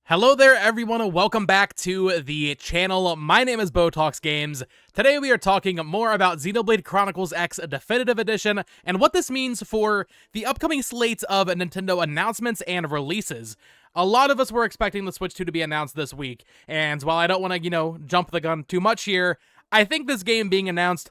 Hello there everyone and welcome back to the channel. My name is Botox Games. Today we are talking more about Xenoblade Chronicles X Definitive Edition and what this means for the upcoming slates of Nintendo announcements and releases. A lot of us were expecting the Switch 2 to be announced this week, and while I don't want to, jump the gun too much here, I think this game being announced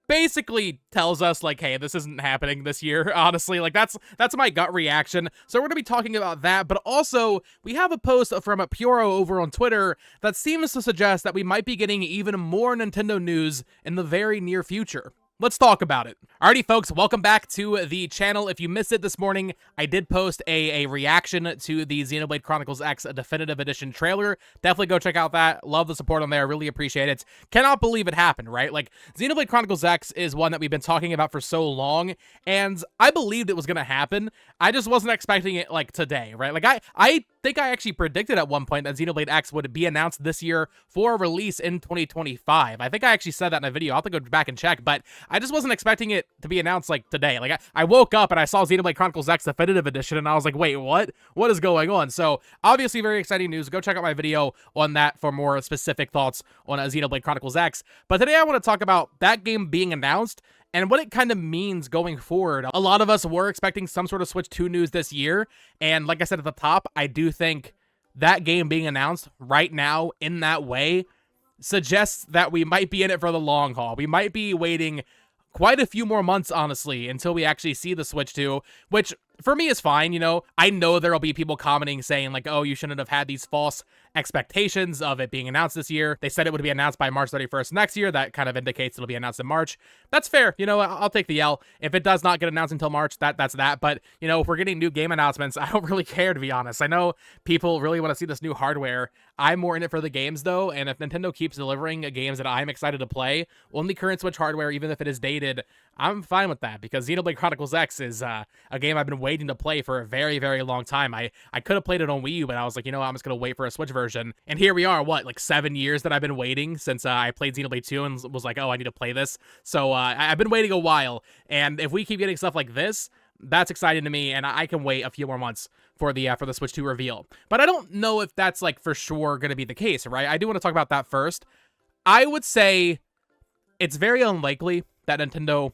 basically tells us, like, hey, this isn't happening this year, honestly. Like, that's my gut reaction. So we're going to be talking about that, but also, we have a post from Puro over on Twitter that seems to suggest that we might be getting even more Nintendo news in the very near future. Let's talk about it. Alrighty, folks, welcome back to the channel. If you missed it this morning, I did post a reaction to the Xenoblade Chronicles X Definitive Edition trailer. Definitely go check out that. Love the support on there. Really appreciate it. Cannot believe it happened, right? Like, Xenoblade Chronicles X is one that we've been talking about for so long, and I believed it was going to happen. I just wasn't expecting it, like, today, right? Like, I think I actually predicted at one point that Xenoblade X would be announced this year for a release in 2025. I think I actually said that in a video. I'll have to go back and check, but I just wasn't expecting it to be announced, like, today. Like, I woke up and I saw Xenoblade Chronicles X Definitive Edition, and I was like, wait, what? What is going on? So, obviously, very exciting news. Go check out my video on that for more specific thoughts on Xenoblade Chronicles X. But today I want to talk about that game being announced and what it kind of means going forward. A lot of us were expecting some sort of Switch 2 news this year, and like I said at the top, I do think that game being announced right now in that way suggests that we might be in it for the long haul. We might be waiting quite a few more months, honestly, until we actually see the Switch 2, which for me is fine. I know there'll be people commenting saying, like, oh, you shouldn't have had these false expectations of it being announced this year. They said it would be announced by March 31st next year. That kind of indicates it'll be announced in March. That's fair. I'll take the L. If it does not get announced until March, that's that. But, if we're getting new game announcements, I don't really care, to be honest. I know people really want to see this new hardware. I'm more in it for the games, though, and if Nintendo keeps delivering games that I'm excited to play on the current Switch hardware, even if it is dated, I'm fine with that, because Xenoblade Chronicles X is a game I've been waiting to play for a very, very long time. I could have played it on Wii U, but I was like, I'm just going to wait for a Switch version. And here we are, like 7 years that I've been waiting since I played Xenoblade 2 and was like, oh, I need to play this. So I've been waiting a while, and if we keep getting stuff like this, that's exciting to me, and I can wait a few more months for the Switch 2 reveal. But I don't know if that's, like, for sure going to be the case, right? I do want to talk about that first. I would say it's very unlikely that Nintendo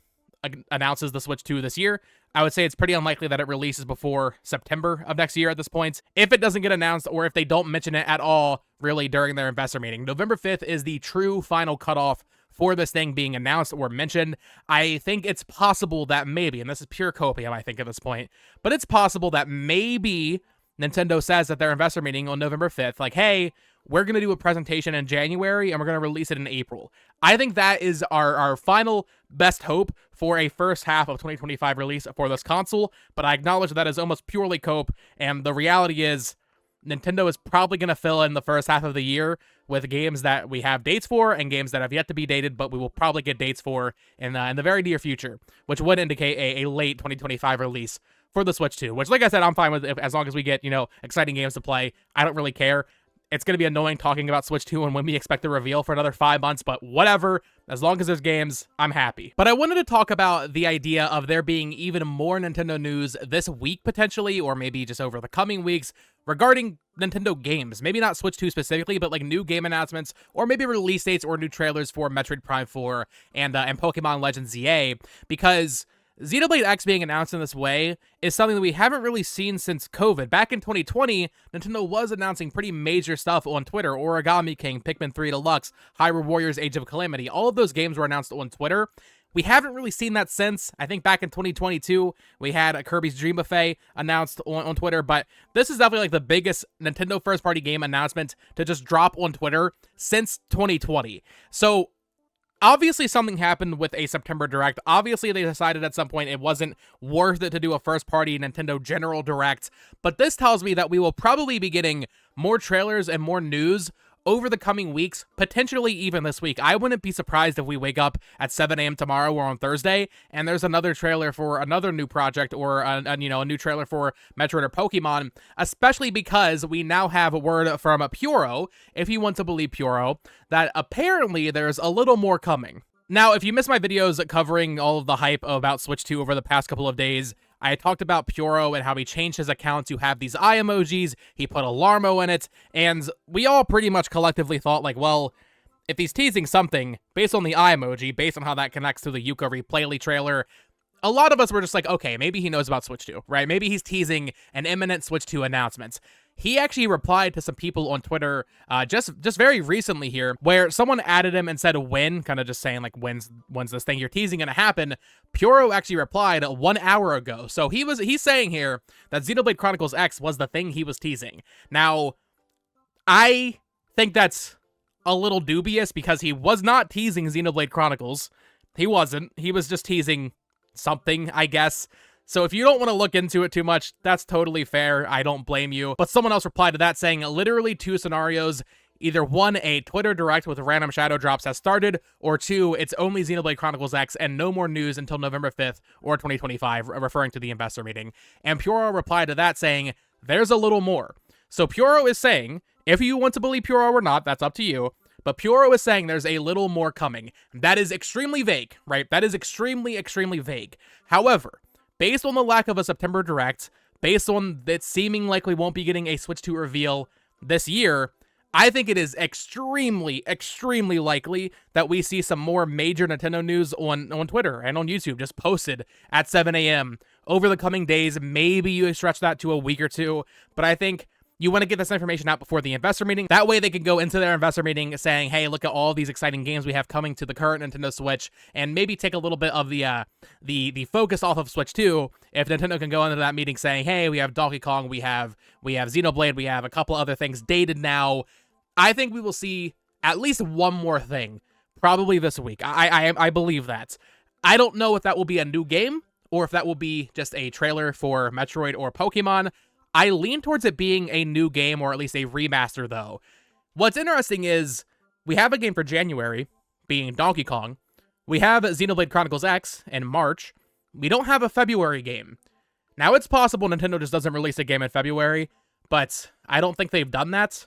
announces the Switch 2 this year. I would say it's pretty unlikely that it releases before September of next year at this point. If it doesn't get announced, or if they don't mention it at all, really, during their investor meeting. November 5th is the true final cutoff for this thing being announced or mentioned. I think it's possible that maybe, and this is pure copium, I think, at this point, but it's possible that maybe Nintendo says at their investor meeting on November 5th, like, hey, we're going to do a presentation in January, and we're going to release it in April. I think that is our final best hope for a first half of 2025 release for this console, but I acknowledge that is almost purely cope, and the reality is Nintendo is probably going to fill in the first half of the year with games that we have dates for and games that have yet to be dated, but we will probably get dates for in the very near future, which would indicate a late 2025 release for the Switch 2, which, like I said, I'm fine with as long as we get, exciting games to play. I don't really care. It's going to be annoying talking about Switch 2 and when we expect the reveal for another 5 months, but whatever. As long as there's games, I'm happy. But I wanted to talk about the idea of there being even more Nintendo news this week, potentially, or maybe just over the coming weeks, regarding Nintendo games. Maybe not Switch 2 specifically, but like new game announcements, or maybe release dates or new trailers for Metroid Prime 4 and Pokemon Legends ZA, because Xenoblade X being announced in this way is something that we haven't really seen since COVID. Back in 2020, Nintendo was announcing pretty major stuff on Twitter. Origami King, Pikmin 3 Deluxe, Hyrule Warriors Age of Calamity. All of those games were announced on Twitter. We haven't really seen that since. I think back in 2022, we had a Kirby's Dream Buffet announced on Twitter, but this is definitely like the biggest Nintendo first-party game announcement to just drop on Twitter since 2020. So obviously, something happened with a September Direct. Obviously, they decided at some point it wasn't worth it to do a first-party Nintendo General Direct. But this tells me that we will probably be getting more trailers and more news over the coming weeks, potentially even this week. I wouldn't be surprised if we wake up at 7 a.m. tomorrow or on Thursday, and there's another trailer for another new project, or a new trailer for Metroid or Pokemon, especially because we now have a word from Puro, if you want to believe Puro, that apparently there's a little more coming. Now, if you missed my videos covering all of the hype about Switch 2 over the past couple of days, I talked about Puro and how he changed his account to have these eye emojis, he put Alarmo in it, and we all pretty much collectively thought, like, well, if he's teasing something, based on the eye emoji, based on how that connects to the Yuka Replayly trailer, a lot of us were just like, okay, maybe he knows about Switch 2, right? Maybe he's teasing an imminent Switch 2 announcement. He actually replied to some people on Twitter just very recently here, where someone added him and said when, kind of just saying like, when's this thing you're teasing gonna happen? Puro actually replied 1 hour ago. So he's saying here that Xenoblade Chronicles X was the thing he was teasing. Now, I think that's a little dubious because he was not teasing Xenoblade Chronicles. He wasn't. He was just teasing something, I guess. So if you don't want to look into it too much, that's totally fair. I don't blame you. But someone else replied to that saying literally 2 scenarios. Either 1, a Twitter direct with random shadow drops has started, or 2, it's only Xenoblade Chronicles X and no more news until November 5th or 2025, referring to the investor meeting. And Puro replied to that saying, there's a little more. So Puro is saying, if you want to believe Puro or not, that's up to you. But Puro is saying there's a little more coming. That is extremely vague, right? That is extremely, extremely vague. However, based on the lack of a September Direct, based on it seeming like we won't be getting a Switch 2 reveal this year, I think it is extremely, extremely likely that we see some more major Nintendo news on Twitter and on YouTube just posted at 7 a.m. over the coming days. Maybe you stretch that to a week or two, but I think you want to get this information out before the investor meeting. That way they can go into their investor meeting saying, hey, look at all these exciting games we have coming to the current Nintendo Switch, and maybe take a little bit of the focus off of Switch 2 if Nintendo can go into that meeting saying, hey, we have Donkey Kong, we have Xenoblade, we have a couple other things dated now. I think we will see at least one more thing, probably this week. I believe that. I don't know if that will be a new game, or if that will be just a trailer for Metroid or Pokemon. I lean towards it being a new game, or at least a remaster, though. What's interesting is we have a game for January, being Donkey Kong. We have Xenoblade Chronicles X in March. We don't have a February game. Now, it's possible Nintendo just doesn't release a game in February, but I don't think they've done that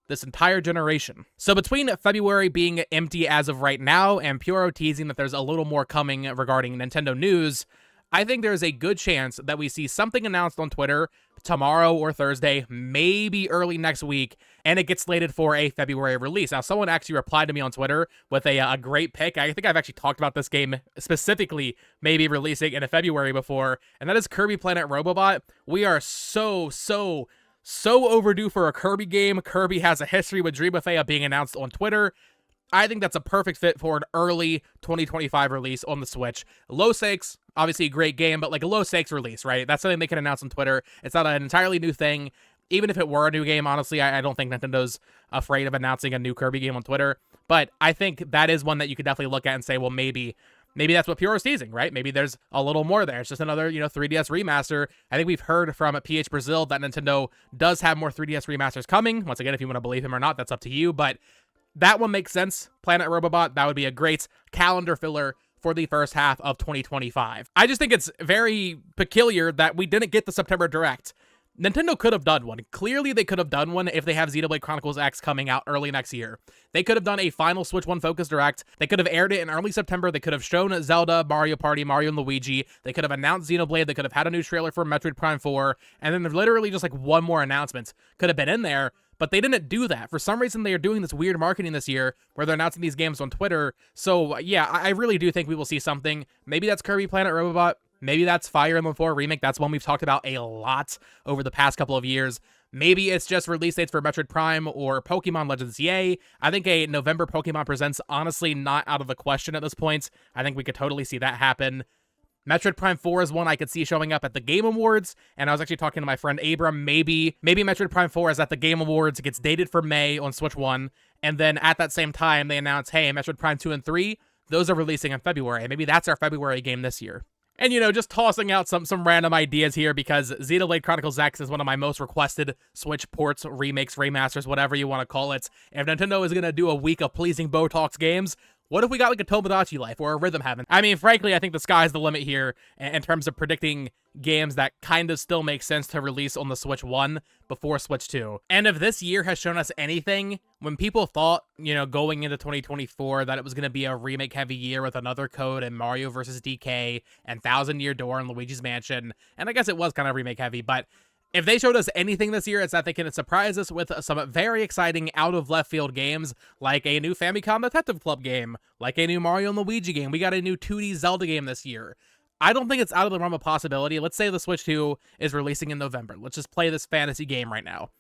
this entire generation. So between February being empty as of right now and Puro teasing that there's a little more coming regarding Nintendo news, I think there's a good chance that we see something announced on Twitter tomorrow or Thursday, maybe early next week, and it gets slated for a February release. Now, someone actually replied to me on Twitter with a great pick. I think I've actually talked about this game specifically maybe releasing in February before, and that is Kirby Planet Robobot. We are so overdue for a Kirby game. Kirby has a history with Dreamafea being announced on Twitter. I think that's a perfect fit for an early 2025 release on the Switch. Low stakes, obviously a great game, but like a low stakes release, right? That's something they can announce on Twitter. It's not an entirely new thing. Even if it were a new game, honestly, I don't think Nintendo's afraid of announcing a new Kirby game on Twitter. But I think that is one that you could definitely look at and say, well, maybe that's what Puro's teasing, right? Maybe there's a little more there. It's just another, 3DS remaster. I think we've heard from PH Brazil that Nintendo does have more 3DS remasters coming. Once again, if you want to believe him or not, that's up to you. But that one makes sense. Planet Robobot, that would be a great calendar filler for the first half of 2025. I just think it's very peculiar that we didn't get the September Direct. Nintendo could have done one. Clearly, they could have done one if they have Xenoblade Chronicles X coming out early next year. They could have done a final Switch 1 Focus Direct. They could have aired it in early September. They could have shown Zelda, Mario Party, Mario and Luigi. They could have announced Xenoblade. They could have had a new trailer for Metroid Prime 4. And then literally just like one more announcement could have been in there. But they didn't do that. For some reason, they are doing this weird marketing this year where they're announcing these games on Twitter. So, yeah, I really do think we will see something. Maybe that's Kirby Planet Robobot. Maybe that's Fire Emblem 4 Remake. That's one we've talked about a lot over the past couple of years. Maybe it's just release dates for Metroid Prime or Pokemon Legends Yay. I think a November Pokemon Presents, honestly, not out of the question at this point. I think we could totally see that happen. Metroid Prime 4 is one I could see showing up at the Game Awards, and I was actually talking to my friend Abram, maybe Metroid Prime 4 is at the Game Awards, it gets dated for May on Switch 1, and then at that same time, they announce, hey, Metroid Prime 2 and 3, those are releasing in February. Maybe that's our February game this year. And, just tossing out some random ideas here because Xenoblade Chronicles X is one of my most requested Switch ports, remakes, remasters, whatever you want to call it. If Nintendo is going to do a week of pleasing Botox games, What if we got like a Tomodachi Life or a Rhythm Heaven? I mean, frankly, I think the sky's the limit here in terms of predicting games that kind of still make sense to release on the Switch 1 before Switch 2. And if this year has shown us anything, when people thought, you know, going into 2024 that it was going to be a remake-heavy year with another Code and Mario vs. DK and Thousand Year Door and Luigi's Mansion, and I guess it was kind of remake-heavy, but if they showed us anything this year, it's that they can surprise us with some very exciting out-of-left-field games, like a new Famicom Detective Club game, like a new Mario and Luigi game. We got a new 2D Zelda game this year. I don't think it's out of the realm of possibility. Let's say the Switch 2 is releasing in November. Let's just play this fantasy game right now.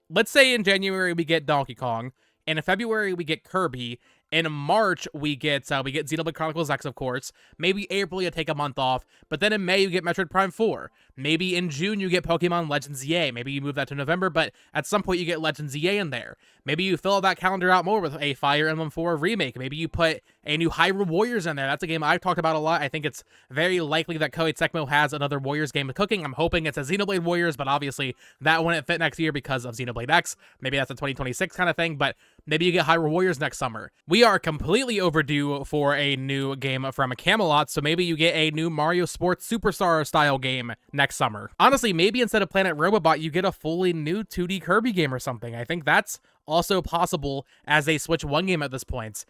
Let's say in January we get Donkey Kong, and in February we get Kirby. In March, we get Xenoblade Chronicles X, of course. Maybe April, you take a month off. But then in May, you get Metroid Prime 4. Maybe in June, you get Pokemon Legends EA. Maybe you move that to November, but at some point, you get Legends EA in there. Maybe you fill that calendar out more with a Fire Emblem 4 remake. Maybe you put a new Hyrule Warriors in there. That's a game I've talked about a lot. I think it's very likely that Koei Tecmo has another Warriors game cooking. I'm hoping it's a Xenoblade Warriors, but obviously that wouldn't fit next year because of Xenoblade X. Maybe that's a 2026 kind of thing, but maybe you get Hyrule Warriors next summer. We are completely overdue for a new game from Camelot, so maybe you get a new Mario Sports Superstar style game next summer. Honestly, maybe instead of Planet Robobot, you get a fully new 2D Kirby game or something. I think that's also possible as a Switch 1 game at this point.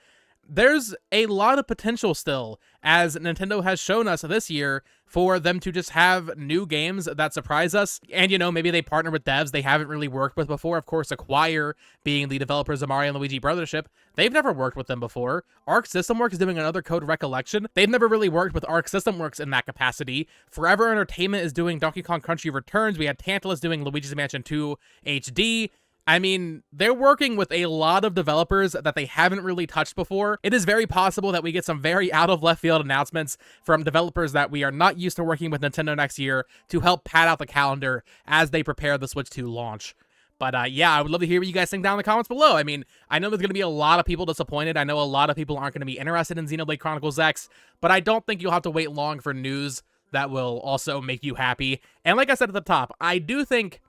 There's a lot of potential still, as Nintendo has shown us this year, for them to just have new games that surprise us. And, you know, maybe they partner with devs they haven't really worked with before. Of course, Acquire, being the developers of Mario and Luigi Brothership, they've never worked with them before. Arc System Works is doing another Code Recollection. They've never really worked with Arc System Works in that capacity. Forever Entertainment is doing Donkey Kong Country Returns. We had Tantalus doing Luigi's Mansion 2 HD. I mean, they're working with a lot of developers that they haven't really touched before. It is very possible that we get some very out-of-left-field announcements from developers that we are not used to working with Nintendo next year to help pad out the calendar as they prepare the Switch 2 launch. But yeah, I would love to hear what you guys think down in the comments below. I mean, I know there's going to be a lot of people disappointed. I know a lot of people aren't going to be interested in Xenoblade Chronicles X, but I don't think you'll have to wait long for news that will also make you happy. And like I said at the top, I do think,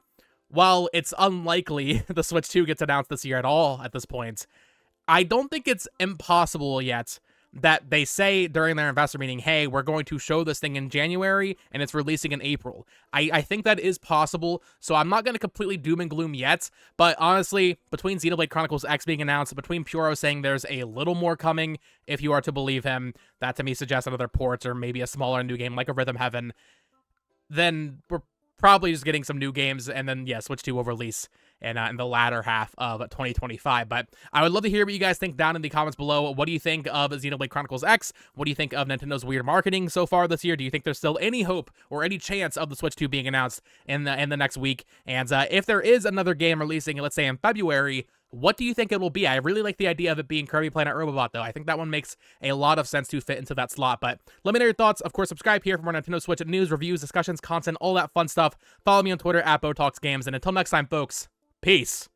while it's unlikely the Switch 2 gets announced this year at all at this point, I don't think it's impossible yet that they say during their investor meeting, hey, we're going to show this thing in January and it's releasing in April. I think that is possible, so I'm not going to completely doom and gloom yet, but honestly, between Xenoblade Chronicles X being announced, between Puro saying there's a little more coming, if you are to believe him, that to me suggests another ports or maybe a smaller new game like a Rhythm Heaven, then we're probably just getting some new games, and then, yeah, Switch 2 will release in the latter half of 2025. But I would love to hear what you guys think down in the comments below. What do you think of Xenoblade Chronicles X? What do you think of Nintendo's weird marketing so far this year? Do you think there's still any hope or any chance of the Switch 2 being announced in the next week? And if there is another game releasing, let's say in February, what do you think it will be? I really like the idea of it being Kirby Planet Robobot, though. I think that one makes a lot of sense to fit into that slot. But let me know your thoughts. Of course, subscribe here for more Nintendo Switch news, reviews, discussions, content, all that fun stuff. Follow me on Twitter at BoTalksGames. And until next time, folks, peace.